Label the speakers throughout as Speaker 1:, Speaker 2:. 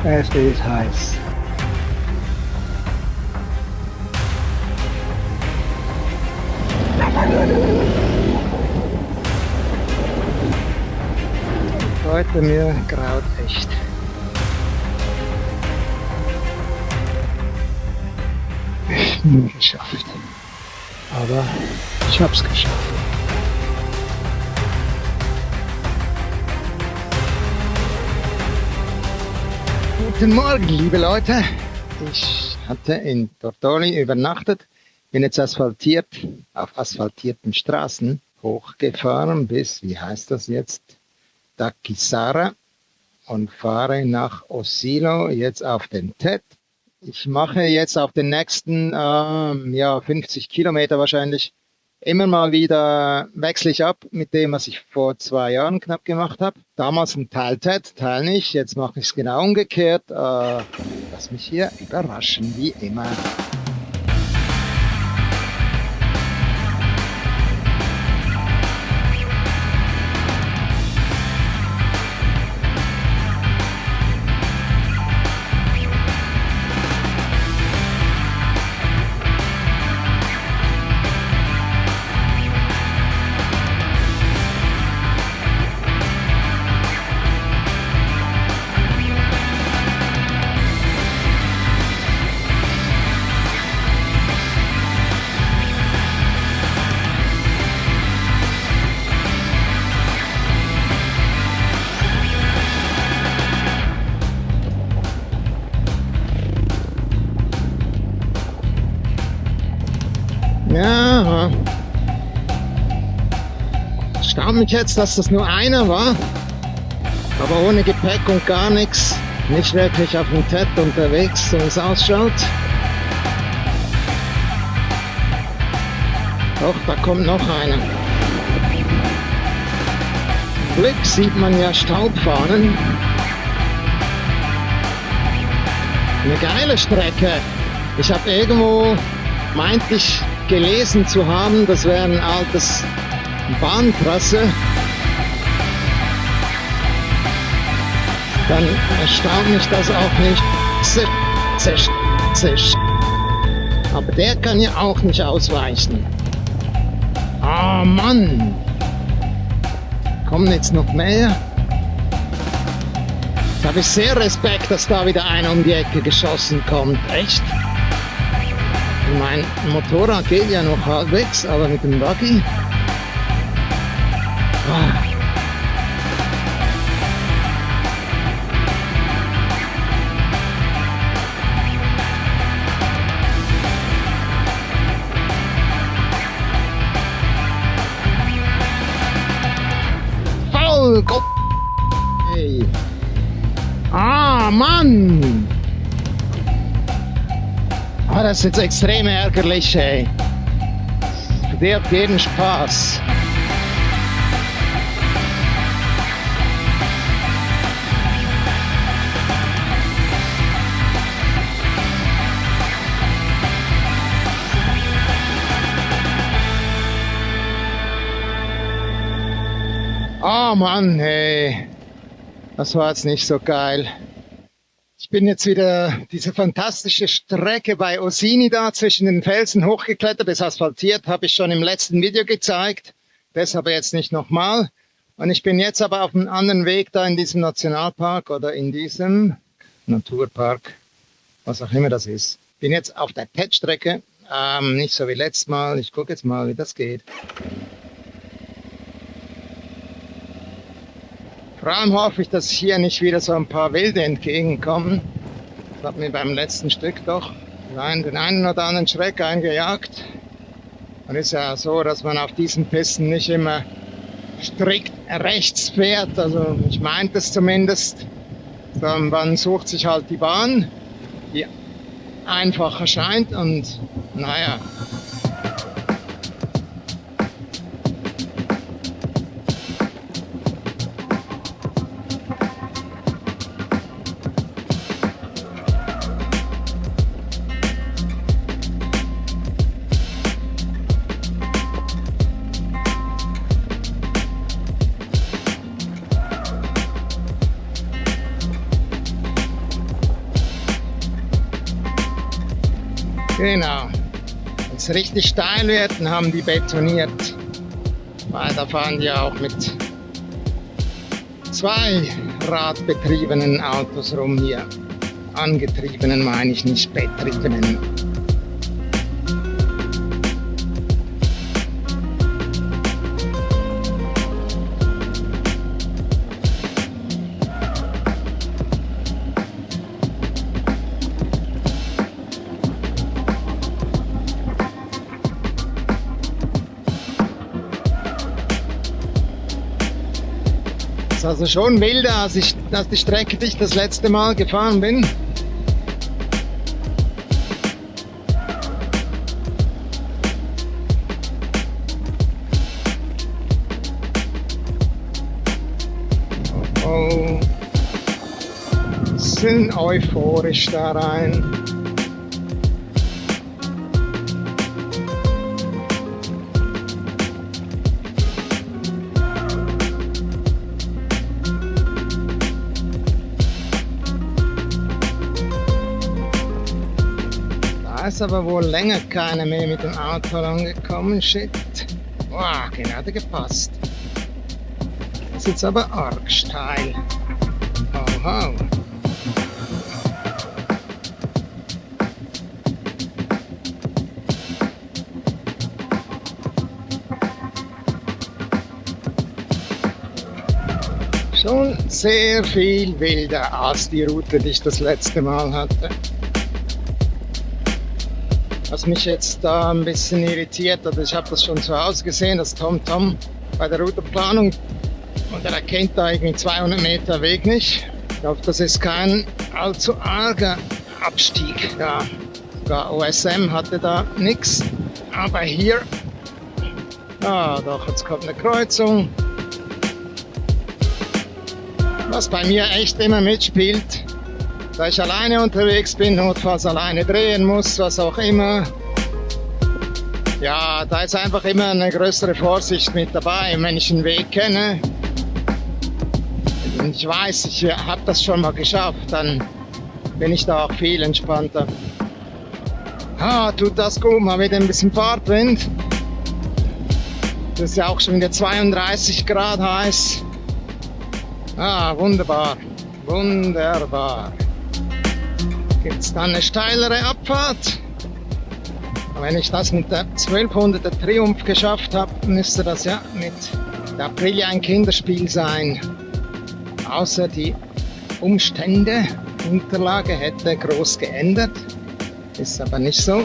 Speaker 1: Es ist heiß. Leute, mir graut echt. Nur geschafft. Aber ich hab's geschafft. Guten Morgen, liebe Leute. Ich hatte in Tortoli übernachtet, bin jetzt auf asphaltierten Straßen hochgefahren bis, wie heißt das jetzt, Takkisara und fahre nach Osilo, jetzt auf den TED. Ich mache jetzt auf den nächsten 50 Kilometer wahrscheinlich immer mal wieder, wechsle ich ab mit dem, was ich vor 2 Jahren knapp gemacht habe. Damals ein Teil TED, Teil nicht. Jetzt mache ich es genau umgekehrt. Lass mich hier überraschen, wie immer. Ja, staunt mich jetzt, dass das nur einer war, aber ohne Gepäck und gar nichts, nicht wirklich auf dem TED unterwegs, so wie es ausschaut. Doch, da kommt noch einer. Zum Glück sieht man ja Staubfahnen. Eine geile Strecke. Ich habe irgendwo, meinte ich, gelesen zu haben, das wäre ein altes Bahntrasse. Dann erstaunt mich das auch nicht. Zisch. Aber der kann ja auch nicht ausweichen. Ah, Mann! Kommen jetzt noch mehr? Da habe ich sehr Respekt, dass da wieder einer um die Ecke geschossen kommt. Echt? Mein Motorrad geht ja noch halbwegs, aber mit dem Buggy. Faul! Hey. Ah, Mann! Das ist jetzt extrem ärgerlich, ey. Verdirbt jeden Spaß. Oh Mann, ey. Das war jetzt nicht so geil. Ich bin jetzt wieder diese fantastische Strecke bei Osini da zwischen den Felsen hochgeklettert. Das asphaltiert, habe ich schon im letzten Video gezeigt. Deshalb jetzt nicht nochmal. Und ich bin jetzt aber auf einem anderen Weg da in diesem Nationalpark oder in diesem Naturpark, was auch immer das ist. Bin jetzt auf der TED-Strecke, nicht so wie letztes Mal. Ich gucke jetzt mal, wie das geht. Vor allem hoffe ich, dass hier nicht wieder so ein paar Wilde entgegenkommen. Das hat mir beim letzten Stück doch den einen oder anderen Schreck eingejagt. Und es ist ja so, dass man auf diesen Pisten nicht immer strikt rechts fährt. Also ich meinte es zumindest. Man sucht sich halt die Bahn, die einfach erscheint und naja. Genau. Wenn es richtig steil wird, dann haben die betoniert. Weil da fahren die auch mit zweiradbetriebenen Autos rum hier. Angetriebenen meine ich, nicht betriebenen. Ist also schon wilder, als die Strecke, die ich das letzte Mal gefahren bin. Oh, sind euphorisch da rein. Da ist aber wohl länger keiner mehr mit dem Auto angekommen. Shit. Wow, genau, hat gepasst. Das ist jetzt aber arg steil. Oho. Schon sehr viel wilder als die Route, die ich das letzte Mal hatte. Was mich jetzt da ein bisschen irritiert hat, ich habe das schon zu Hause gesehen, das TomTom bei der Routenplanung, und er erkennt da irgendwie 200 Meter Weg nicht. Ich hoffe, das ist kein allzu arger Abstieg da. Sogar OSM hatte da nichts, aber hier, doch, jetzt kommt eine Kreuzung. Was bei mir echt immer mitspielt, da ich alleine unterwegs bin, notfalls alleine drehen muss, was auch immer. Ja, da ist einfach immer eine größere Vorsicht mit dabei. Und wenn ich einen Weg kenne und ich weiß, ich habe das schon mal geschafft, dann bin ich da auch viel entspannter. Tut das gut, mal wieder ein bisschen Fahrtwind. Das ist ja auch schon wieder 32 Grad heiß. Wunderbar, wunderbar. Gibt es dann eine steilere Abfahrt? Wenn ich das mit der 1200er Triumph geschafft habe, müsste das ja mit der Aprilia ein Kinderspiel sein. Außer die Umstände, Unterlage hätte groß geändert. Ist aber nicht so.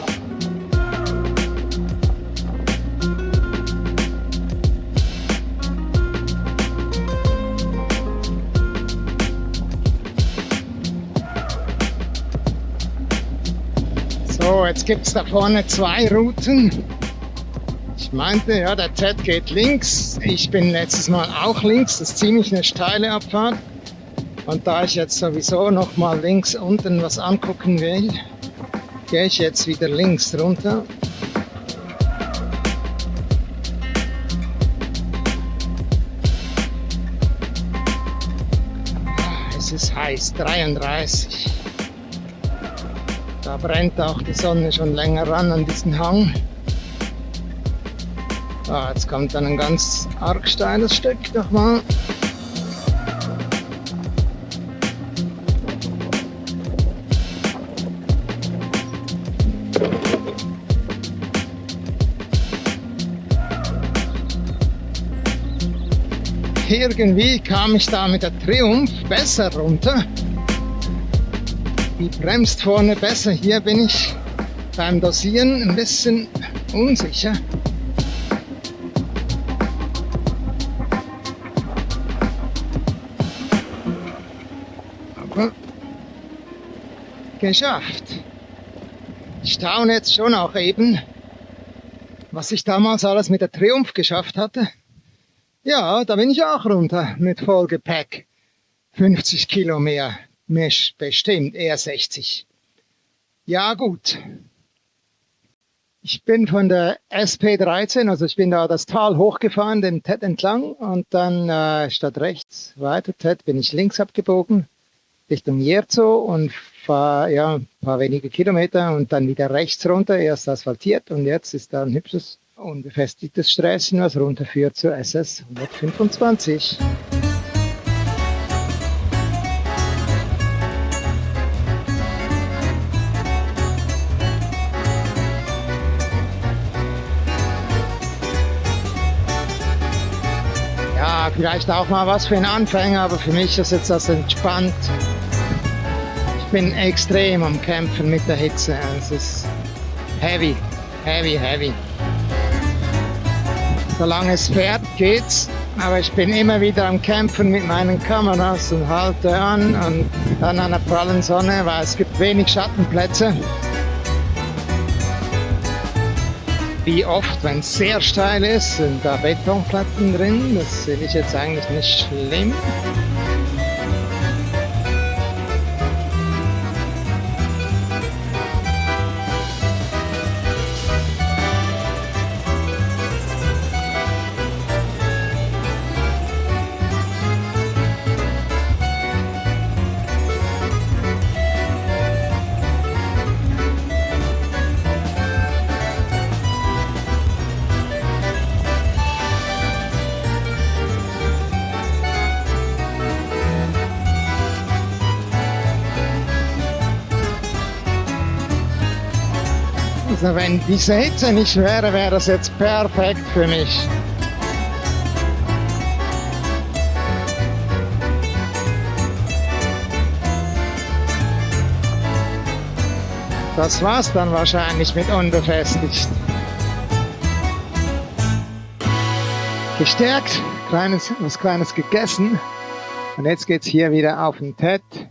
Speaker 1: So, jetzt gibt es da vorne zwei Routen. Ich meinte, ja, der Z geht links. Ich bin letztes Mal auch links. Das ist ziemlich eine steile Abfahrt. Und da ich jetzt sowieso noch mal links unten was angucken will, gehe ich jetzt wieder links runter. Es ist heiß, 33. Da brennt auch die Sonne schon länger ran an diesen Hang. Jetzt kommt dann ein ganz arg steiles Stück nochmal. Irgendwie kam ich da mit der Triumph besser runter. Die bremst vorne besser. Hier bin ich beim Dosieren ein bisschen unsicher. Aber geschafft. Ich staune jetzt schon auch eben, was ich damals alles mit der Triumph geschafft hatte. Ja, da bin ich auch runter mit Vollgepäck. 50 Kilo mehr. Bestimmt, eher 60. Ja, gut. Ich bin von der SP13, also ich bin da das Tal hochgefahren, den TED entlang, und dann statt rechts weiter TED bin ich links abgebogen. Richtung Jerzo und fahre ja, ein paar wenige Kilometer und dann wieder rechts runter, erst asphaltiert und jetzt ist da ein hübsches, unbefestigtes Sträßchen, was runterführt zur SS 125. Ja, vielleicht auch mal was für einen Anfänger, aber für mich ist jetzt das entspannt. Ich bin extrem am Kämpfen mit der Hitze. Es ist heavy, heavy, heavy. Solange es fährt, geht's. Aber ich bin immer wieder am Kämpfen mit meinen Kameras und halte an und dann an der prallen Sonne, weil es gibt wenig Schattenplätze. Wie oft, wenn es sehr steil ist, sind da Betonplatten drin. Das finde ich jetzt eigentlich nicht schlimm. Also wenn diese Hitze nicht wäre, wäre das jetzt perfekt für mich. Das war's dann wahrscheinlich mit unbefestigt. Gestärkt, was Kleines gegessen und jetzt geht's hier wieder auf den Tett. Ein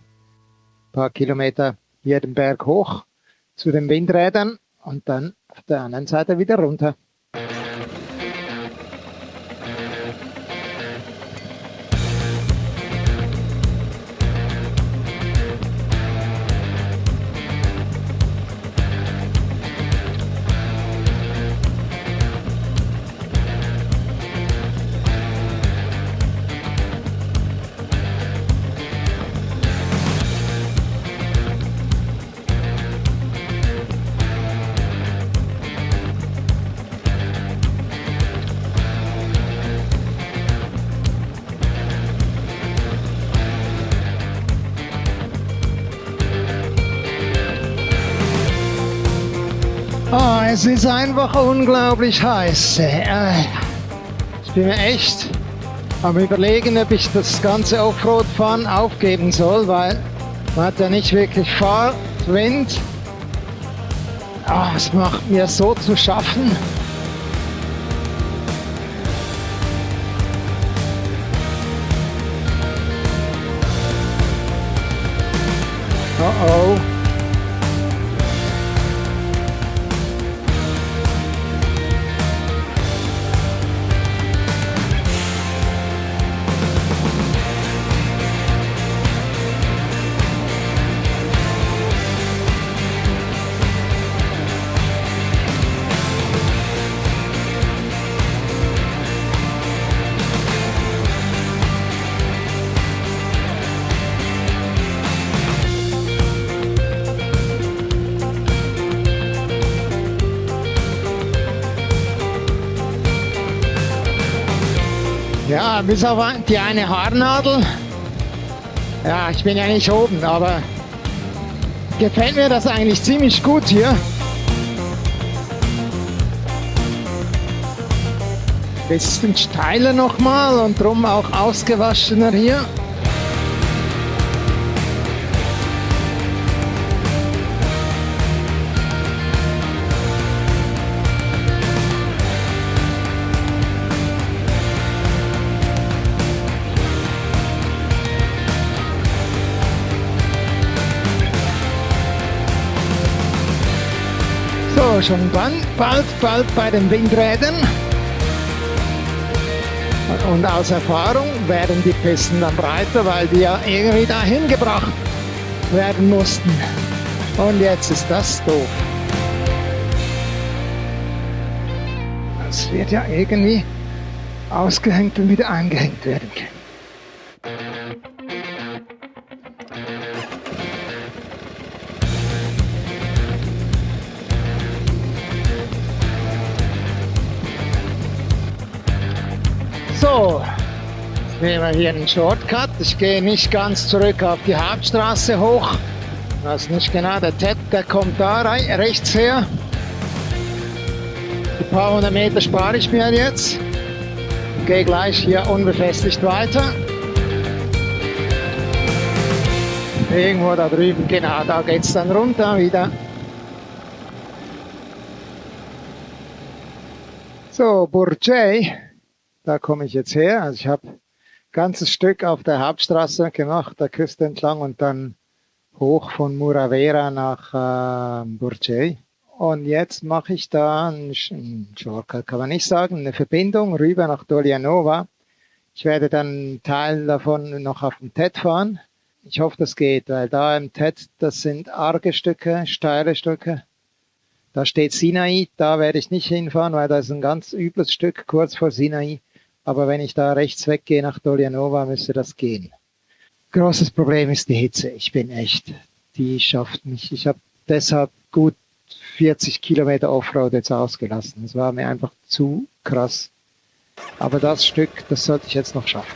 Speaker 1: paar Kilometer hier den Berg hoch zu den Windrädern. Und dann auf der anderen Seite wieder runter. Oh, es ist einfach unglaublich heiß. Ich bin mir echt am Überlegen, ob ich das ganze Offroad-Fahren aufgeben soll, weil man hat ja nicht wirklich Fahrtwind. Oh, es macht mir so zu schaffen. Oh oh. Ja, bis auf die eine Haarnadel. Ja, ich bin ja nicht oben, aber gefällt mir das eigentlich ziemlich gut hier. Bisschen steiler nochmal und drum auch ausgewaschener hier. So, schon bald bei den Windrädern. Und aus Erfahrung werden die Pisten dann breiter, weil die ja irgendwie dahin gebracht werden mussten. Und jetzt ist das doof. Das wird ja irgendwie ausgehängt und wieder eingehängt werden können. So, jetzt nehmen wir hier einen Shortcut. Ich gehe nicht ganz zurück auf die Hauptstraße hoch. Ich weiß nicht genau, der Ted, der kommt da rechts her. Ein paar hundert Meter spare ich mir jetzt. Gehe gleich hier unbefestigt weiter. Irgendwo da drüben, genau, da geht es dann runter wieder. So, Burcei, da komme ich jetzt her. Also ich habe ein ganzes Stück auf der Hauptstraße gemacht, der Küste entlang und dann hoch von Muravera nach Burcei. Und jetzt mache ich da einen Shortcut, kann man nicht sagen, eine Verbindung rüber nach Dolianova. Ich werde dann einen Teil davon noch auf dem TED fahren. Ich hoffe, das geht, weil da im TED, das sind arge Stücke, steile Stücke. Da steht Sinai, da werde ich nicht hinfahren, weil da ist ein ganz übles Stück kurz vor Sinai. Aber wenn ich da rechts weggehe nach Dolianova, müsste das gehen. Großes Problem ist die Hitze. Ich bin echt, die schafft mich. Ich habe deshalb gut 40 Kilometer Offroad jetzt ausgelassen. Das war mir einfach zu krass. Aber das Stück, das sollte ich jetzt noch schaffen.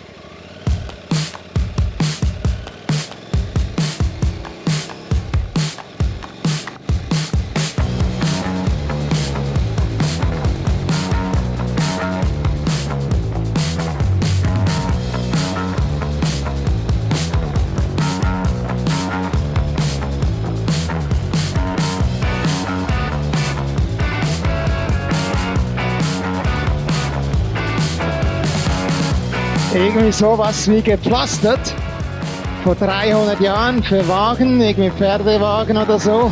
Speaker 1: Irgendwie sowas wie gepflastert. Vor 300 Jahren für Wagen, irgendwie Pferdewagen oder so.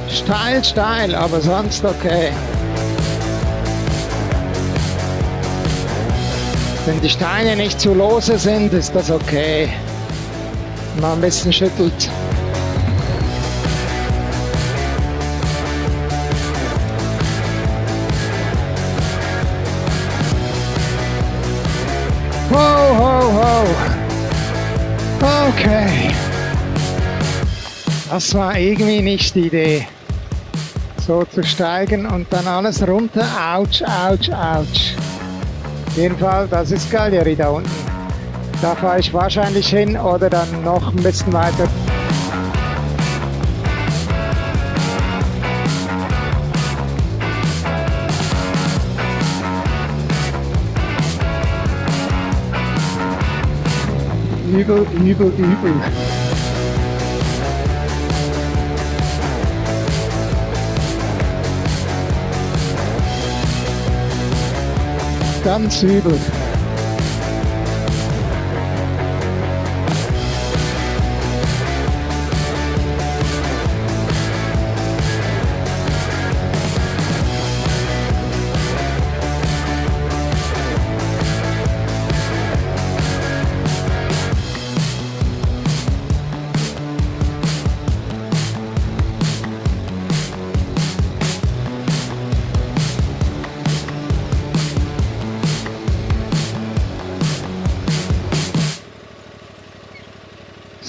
Speaker 1: Steil, steil, aber sonst okay. Wenn die Steine nicht zu lose sind, ist das okay. Mal ein bisschen schüttelt. Ho, ho, ho. Okay. Das war irgendwie nicht die Idee. So zu steigen und dann alles runter. Autsch, autsch, autsch. Auf jeden Fall, das ist Cagliari da unten. Da fahre ich wahrscheinlich hin oder dann noch ein bisschen weiter. Übel, übel, übel. Ganz übel.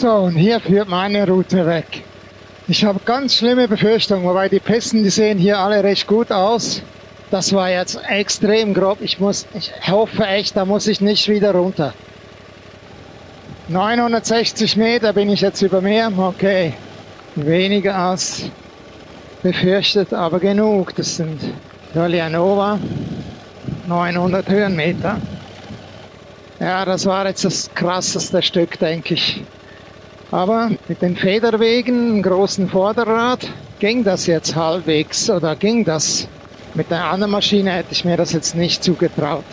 Speaker 1: So, und hier führt meine Route weg. Ich habe ganz schlimme Befürchtungen, wobei die Pisten, die sehen hier alle recht gut aus. Das war jetzt extrem grob. Ich hoffe echt, da muss ich nicht wieder runter. 960 Meter bin ich jetzt über Meer. Okay, weniger als befürchtet, aber genug. Das sind Dolianova, 900 Höhenmeter. Ja, das war jetzt das krasseste Stück, denke ich. Aber mit den Federwegen, dem großen Vorderrad, ging das jetzt halbwegs oder ging das? Mit der anderen Maschine hätte ich mir das jetzt nicht zugetraut.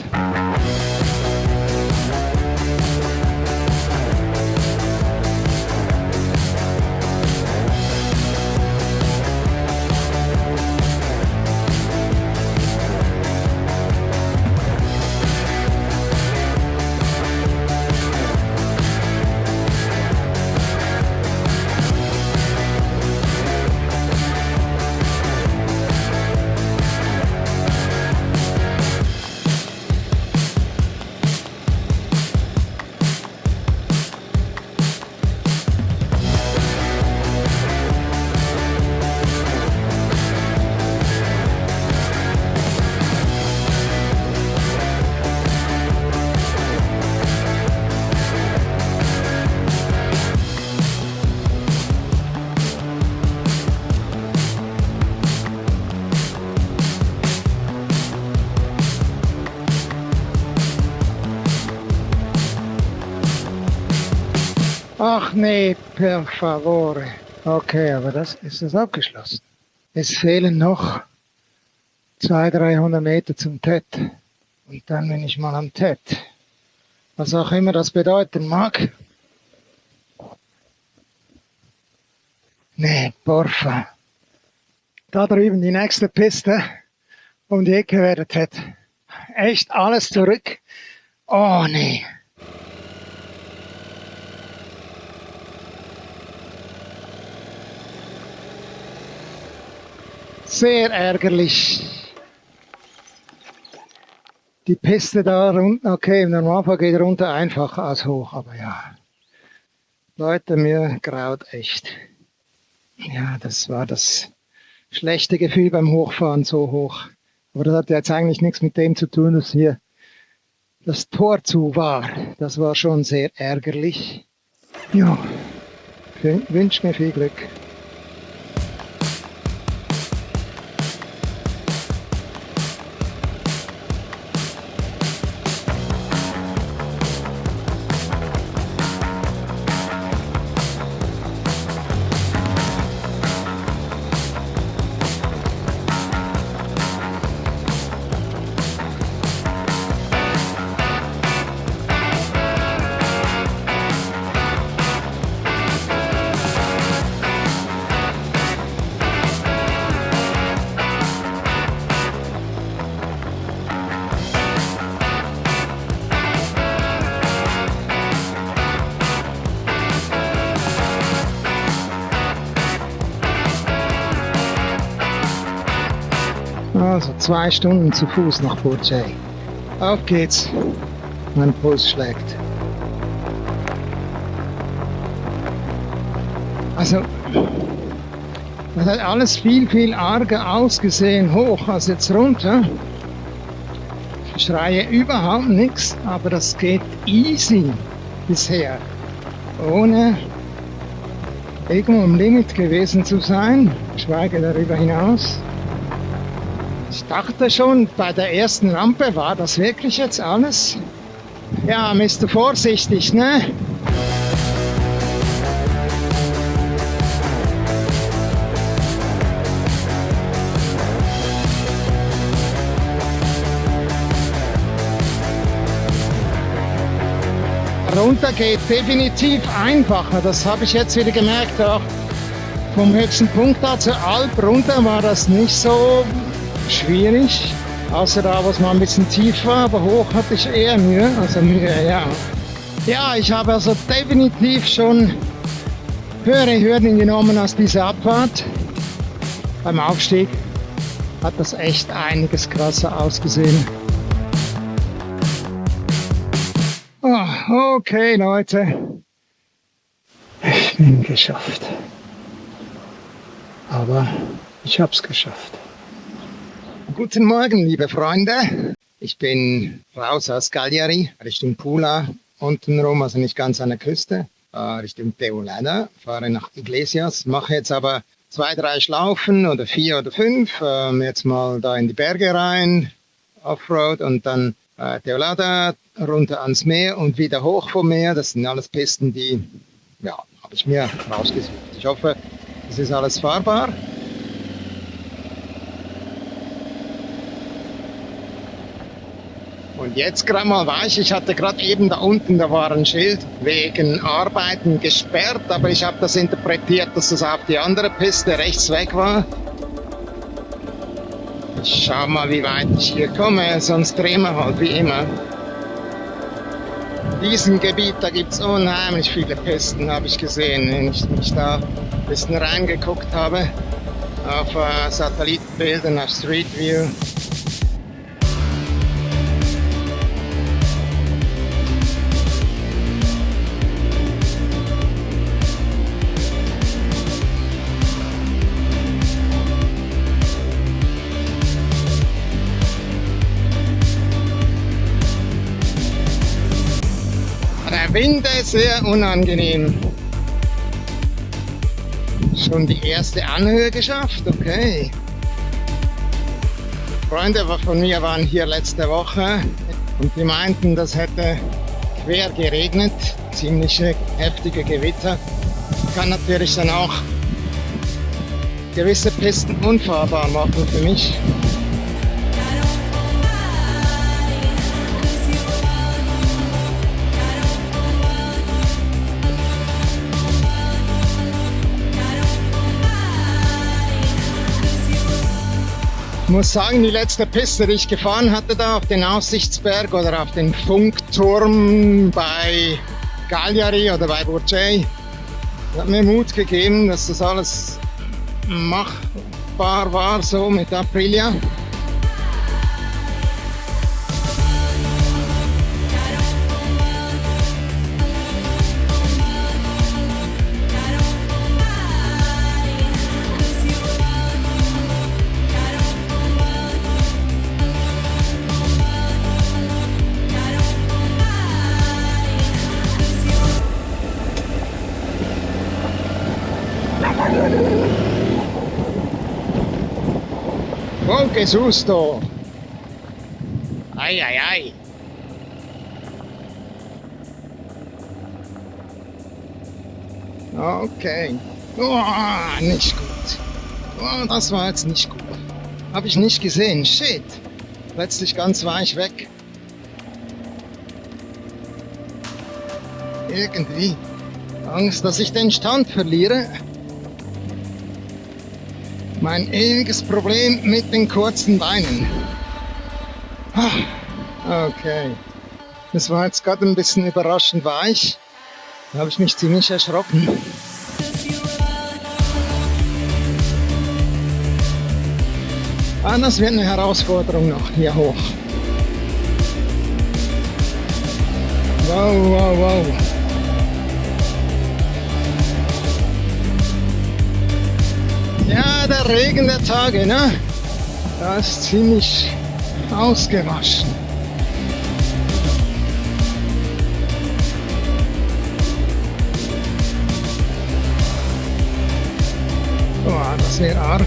Speaker 1: Ach nee, per favore. Okay, aber das ist es abgeschlossen. Es fehlen noch 200-300 Meter zum TED. Und dann bin ich mal am TED. Was auch immer das bedeuten mag. Nee, porfa. Da drüben die nächste Piste. Um die Ecke wäre der TED. Echt alles zurück. Oh nee. Sehr ärgerlich. Die Piste da unten, okay, im Normalfall geht runter einfacher als hoch, aber ja. Leute, mir graut echt. Ja, das war das schlechte Gefühl beim Hochfahren so hoch. Aber das hat jetzt eigentlich nichts mit dem zu tun, dass hier das Tor zu war. Das war schon sehr ärgerlich. Ja, wünsche mir viel Glück. Also 2 Stunden zu Fuß nach Port-Jay. Auf geht's. Mein Puls schlägt. Also, das hat alles viel arger ausgesehen hoch als jetzt runter. Ich schreie überhaupt nichts, aber das geht easy bisher. Ohne irgendwo im Limit gewesen zu sein, schweige darüber hinaus. Ich dachte schon, bei der ersten Rampe war das wirklich jetzt alles? Ja, Mr. Vorsichtig, ne? Runter geht definitiv einfacher, das habe ich jetzt wieder gemerkt. Auch vom höchsten Punkt da zur Alp runter war das nicht so schwierig, außer da, wo es mal ein bisschen tief war, aber hoch hatte ich eher Mühe, ja. Ja, ich habe also definitiv schon höhere Hürden genommen als diese Abfahrt. Beim Aufstieg hat das echt einiges krasser ausgesehen. Oh, okay, Leute. Ich bin geschafft. Aber ich hab's geschafft. Guten Morgen, liebe Freunde. Ich bin raus aus Cagliari, Richtung Pula, untenrum, also nicht ganz an der Küste, Richtung Teulada, fahre nach Iglesias, mache jetzt aber 2, 3 Schlaufen oder 4 oder 5, jetzt mal da in die Berge rein, Offroad und dann Teulada, runter ans Meer und wieder hoch vom Meer. Das sind alles Pisten, die, ja, habe ich mir rausgesucht. Ich hoffe, es ist alles fahrbar. Und jetzt gerade mal weiß ich hatte gerade eben da unten, da war ein Schild wegen Arbeiten gesperrt, aber ich habe das interpretiert, dass das auf die andere Piste rechts weg war. Ich schau mal, wie weit ich hier komme, sonst drehen wir halt wie immer. In diesem Gebiet, da gibt es unheimlich viele Pisten, habe ich gesehen, wenn ich mich da ein bisschen reingeguckt habe auf Satellitenbildern, auf Street View. Wind ist sehr unangenehm. Schon die erste Anhöhe geschafft, okay. Freunde von mir waren hier letzte Woche und die meinten, das hätte quer geregnet, ziemliche heftige Gewitter. Kann natürlich dann auch gewisse Pisten unfahrbar machen für mich. Ich muss sagen, die letzte Piste, die ich gefahren hatte, da auf den Aussichtsberg oder auf den Funkturm bei Cagliari oder bei Burgei, hat mir Mut gegeben, dass das alles machbar war, so mit Aprilia. Oh, che susto! Ai ai ai! Okay. Oh, nicht gut. Oh, das war jetzt nicht gut. Habe ich nicht gesehen. Shit. Plötzlich ganz weich weg. Irgendwie. Angst, dass ich den Stand verliere. Mein ewiges Problem mit den kurzen Beinen. Okay. Das war jetzt gerade ein bisschen überraschend weich. Da habe ich mich ziemlich erschrocken. Das wird eine Herausforderung noch hier hoch. Wow, wow, wow. Ja, der Regen der Tage, ne? Da ist ziemlich ausgewaschen. Oh, das wäre arg.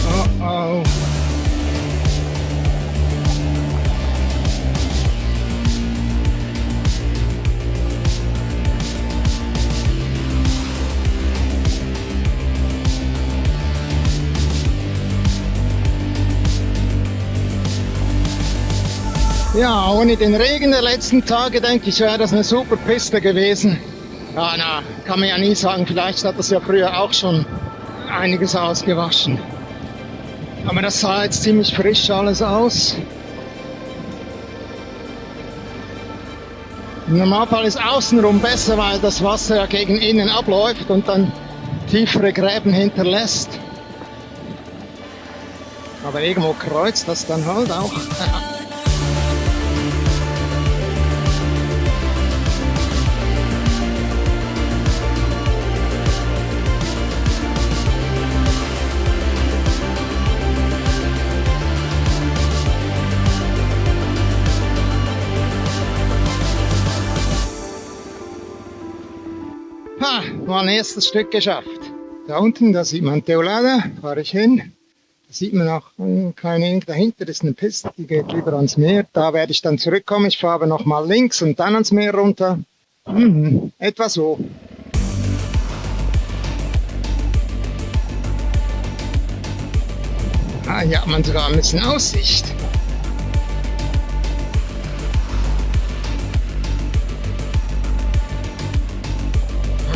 Speaker 1: Oh, oh. Ja, ohne den Regen der letzten Tage, denke ich, wäre das eine super Piste gewesen. Ja, na, kann man ja nie sagen, vielleicht hat das ja früher auch schon einiges ausgewaschen. Aber das sah jetzt ziemlich frisch alles aus. Im Normalfall ist außenrum besser, weil das Wasser ja gegen innen abläuft und dann tiefere Gräben hinterlässt. Aber irgendwo kreuzt das dann halt auch. War ein erstes Stück geschafft. Da unten, da sieht man Teulada, fahre ich hin. Da sieht man auch keine, dahinter ist eine Piste, die geht lieber ans Meer. Da werde ich dann zurückkommen. Ich fahre aber nochmal links und dann ans Meer runter. Etwa so. Hier hat man sogar ein bisschen Aussicht.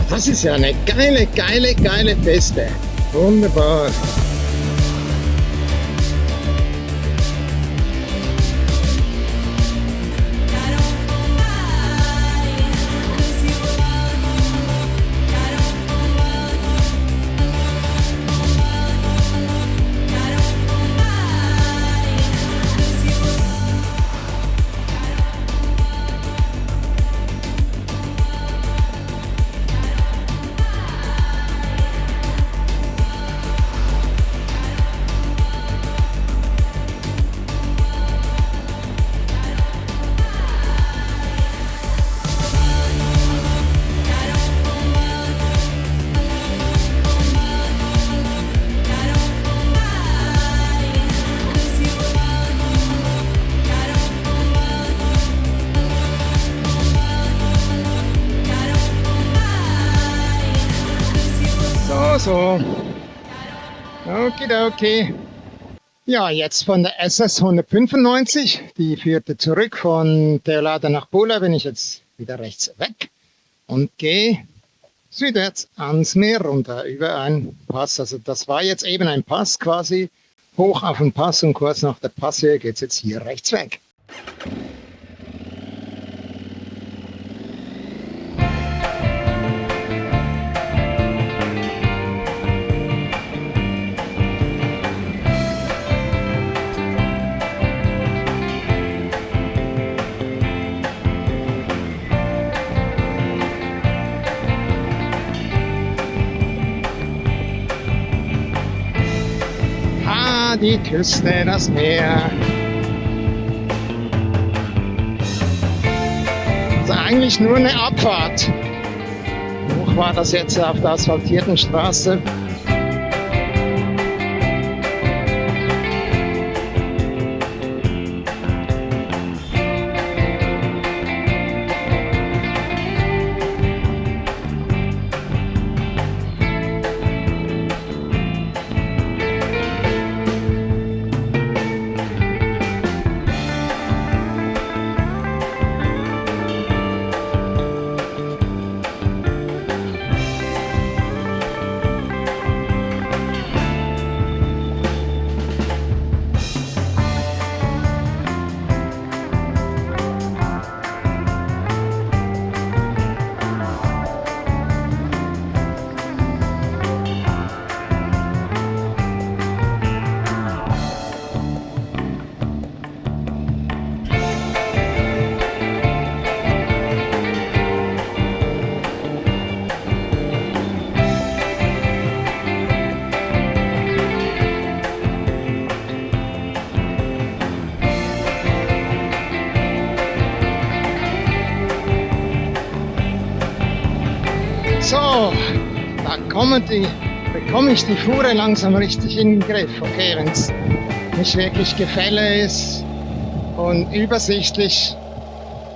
Speaker 1: Das ist ja eine geile Piste. Wunderbar. so. Okidoki. Ja, jetzt von der SS 195, die führte zurück von Teolada nach Pula, bin ich jetzt wieder rechts weg und gehe südwärts ans Meer runter über einen Pass. Also das war jetzt eben ein Pass quasi, hoch auf den Pass und kurz nach der Passhöhe geht es jetzt hier rechts weg. Die Küste, das Meer. Also eigentlich nur eine Abfahrt. Hoch war das jetzt auf der asphaltierten Straße. So, da bekomme ich die Fuhre langsam richtig in den Griff. Okay, wenn es nicht wirklich Gefälle ist und übersichtlich,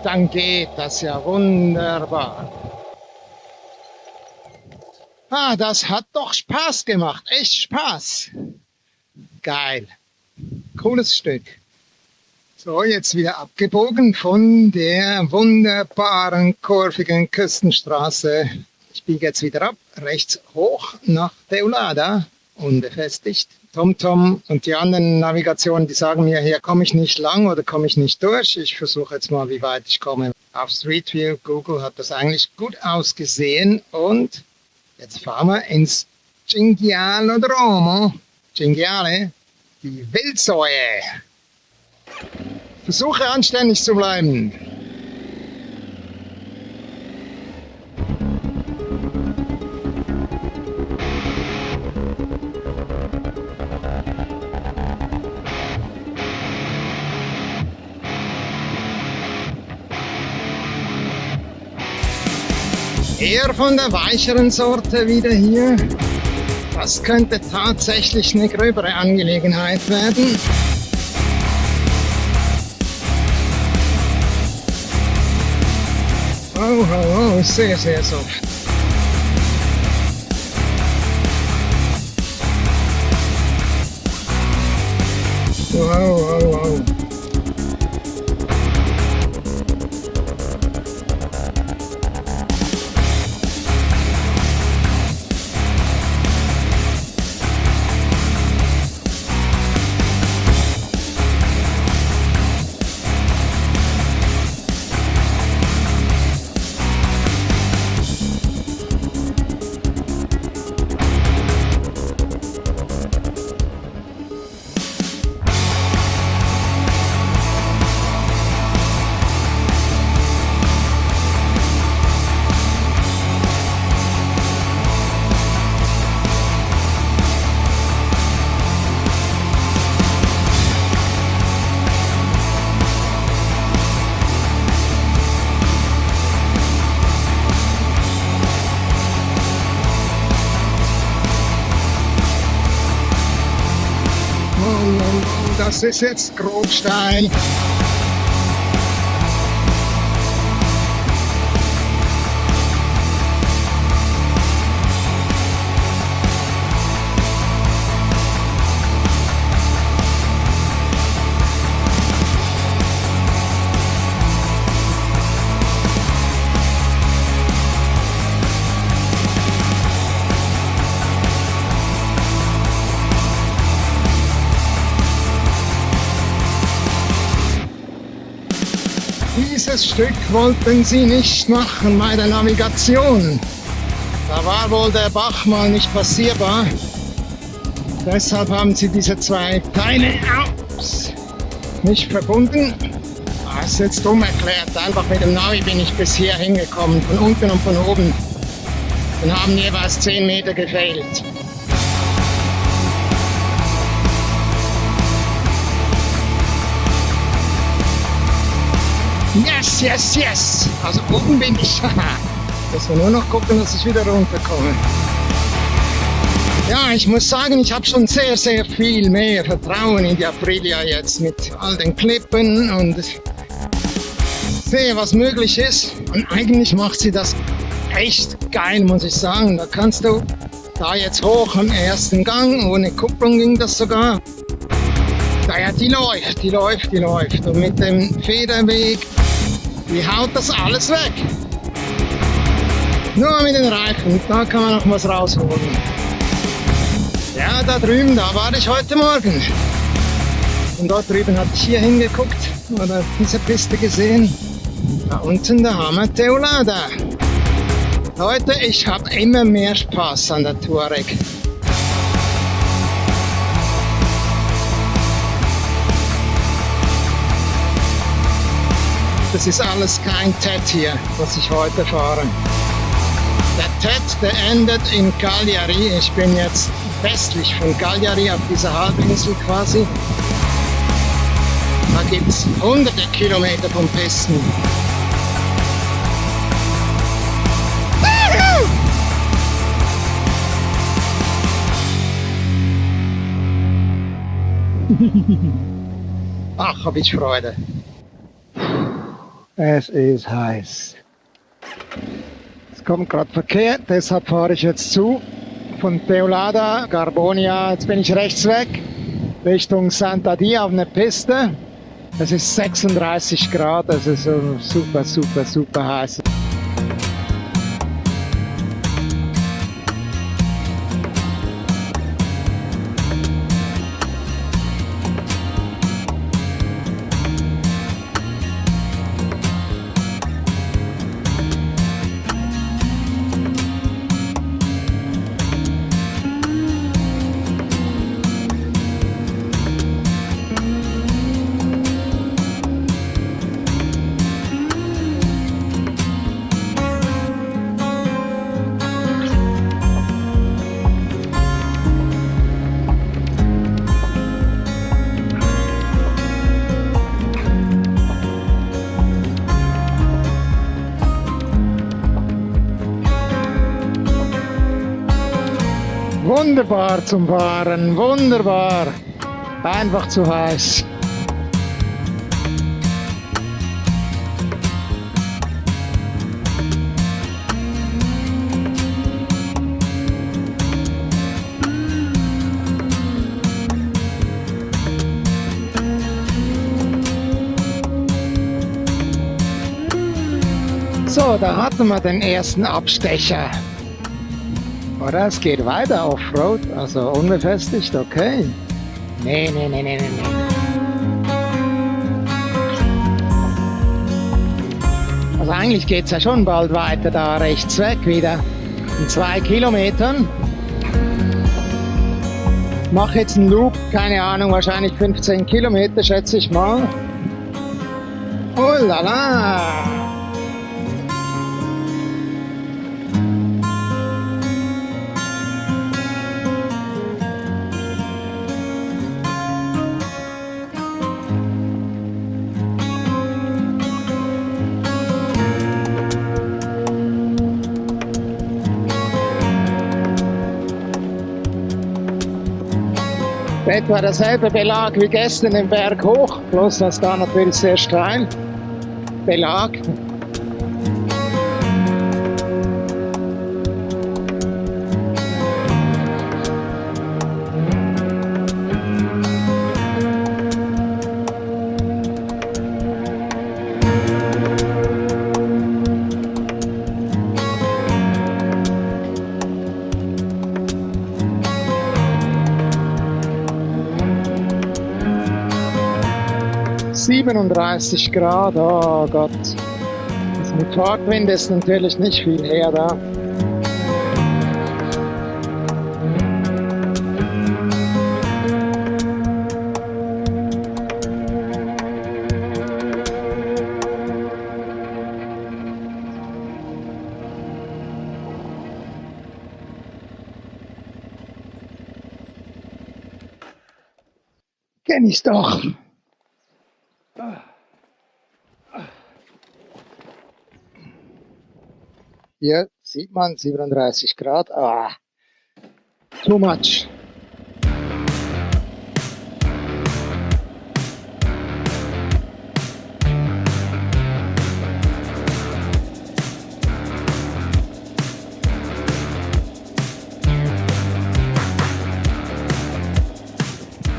Speaker 1: dann geht das ja wunderbar. Ah, das hat doch Spaß gemacht. Echt Spaß. Geil. Cooles Stück. So, jetzt wieder abgebogen von der wunderbaren, kurvigen Küstenstraße. Ich biege jetzt wieder ab, rechts hoch nach Teolada, unbefestigt. TomTom und die anderen Navigationen, die sagen mir, hier komme ich nicht lang oder komme ich nicht durch. Ich versuche jetzt mal, wie weit ich komme. Auf Street View, Google hat das eigentlich gut ausgesehen. Und jetzt fahren wir ins Cinghialodromo. Cinghiale, die Wildsäue. Versuche anständig zu bleiben. Eher von der weicheren Sorte wieder hier. Das könnte tatsächlich eine gröbere Angelegenheit werden. Oh, oh, oh, sehr, sehr soft. Wow, wow, wow. Das ist jetzt Grobstein. Dieses Stück wollten sie nicht machen bei der Navigation. Da war wohl der Bach mal nicht passierbar. Deshalb haben sie diese zwei Teile nicht verbunden. Das ist jetzt dumm erklärt. Einfach mit dem Navi bin ich bis hier hingekommen, von unten und von oben. Dann haben jeweils 10 Meter gefehlt. Yes, yes, yes! Also oben bin ich. Müssen wir nur noch gucken, dass ich wieder runterkomme. Ja, ich muss sagen, ich habe schon sehr, sehr viel mehr Vertrauen in die Aprilia jetzt mit all den Klippen und sehe, was möglich ist. Und eigentlich macht sie das echt geil, muss ich sagen. Da kannst du da jetzt hoch am ersten Gang, ohne Kupplung ging das sogar. Naja, die läuft. Und mit dem Federweg, die haut das alles weg. Nur mit den Reifen, da kann man noch was rausholen. Ja, da drüben, da war ich heute Morgen. Und dort drüben hatte ich hier hingeguckt oder diese Piste gesehen. Da unten, da haben wir Teulada. Leute, ich habe immer mehr Spaß an der Touareg. Das ist alles kein TED hier, was ich heute fahre. Der TED, der endet in Cagliari. Ich bin jetzt westlich von Cagliari auf dieser Halbinsel quasi. Da gibt es hunderte Kilometer von Pisten. Ach, habe ich Freude. Es ist heiß. Es kommt gerade Verkehr, deshalb fahre ich jetzt zu. Von Teulada, Garbonia, jetzt bin ich rechts weg, Richtung Sant'Adì auf eine Piste. Es ist 36 Grad, es ist so super, super, super heiß. Wunderbar zum Fahren, wunderbar. Einfach zu heiß. So, da hatten wir den ersten Abstecher. Oder es geht weiter Offroad, also unbefestigt, okay. Nee. Also eigentlich geht es ja schon bald weiter da rechts weg wieder. In 2 Kilometern. Mache jetzt einen Loop, keine Ahnung, wahrscheinlich 15 Kilometer, schätze ich mal. Oh la la! Etwa derselbe Belag wie gestern im Berg hoch, bloß dass da natürlich sehr steil. Belag. 37 Grad, oh Gott. Das mit Fahrtwind ist natürlich nicht viel her da. Kenn ich's doch. Hier sieht man 37 Grad. Ah, too much.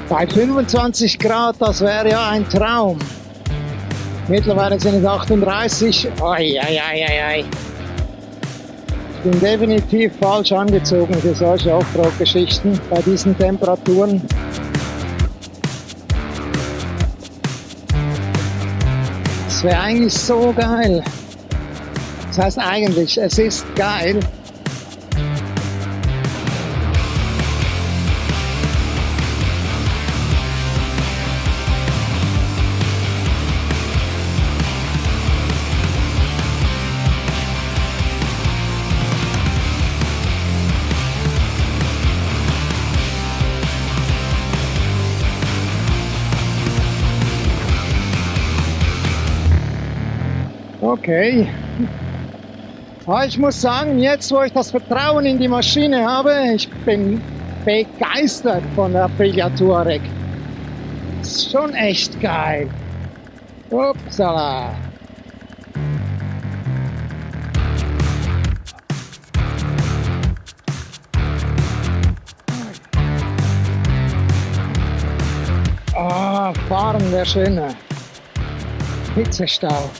Speaker 1: Bei 25 Grad, das wäre ja ein Traum. Mittlerweile sind es 38. Ai, ai, ai, ai, ai. Ich bin definitiv falsch angezogen für solche Offroad-Geschichten bei diesen Temperaturen. Das wäre eigentlich so geil. Das heißt eigentlich, es ist geil. Okay. Aber ich muss sagen, jetzt wo ich das Vertrauen in die Maschine habe, ich bin begeistert von der Aprilia Touareg. Ist schon echt geil. Upsala. Ah, fahren wäre schöner. Hitzestau.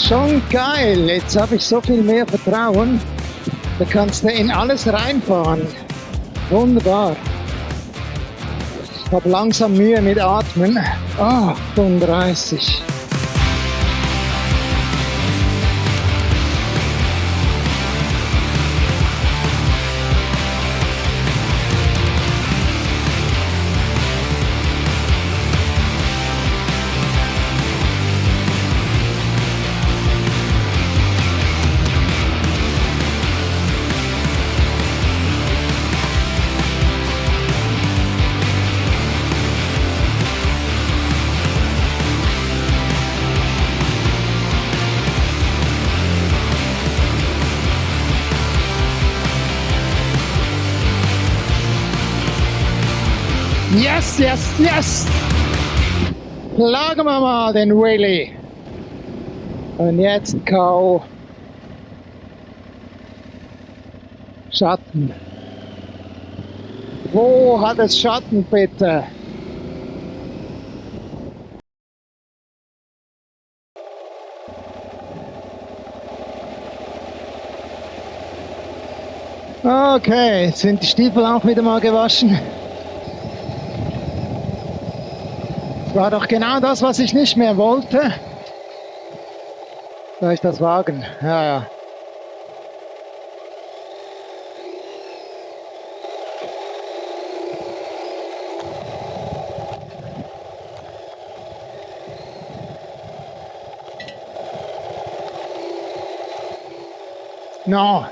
Speaker 1: Schon geil, jetzt habe ich so viel mehr Vertrauen. Da kannst du in alles reinfahren. Wunderbar. Ich habe langsam Mühe mit Atmen. Ah, 35. Yes, yes, yes! Plagen wir mal den Wheelie. Und jetzt K.O. Schatten. Wo hat es Schatten, bitte? Okay, jetzt sind die Stiefel auch wieder mal gewaschen. War doch genau das, was ich nicht mehr wollte. Soll ich das wagen? Ja, ja. No,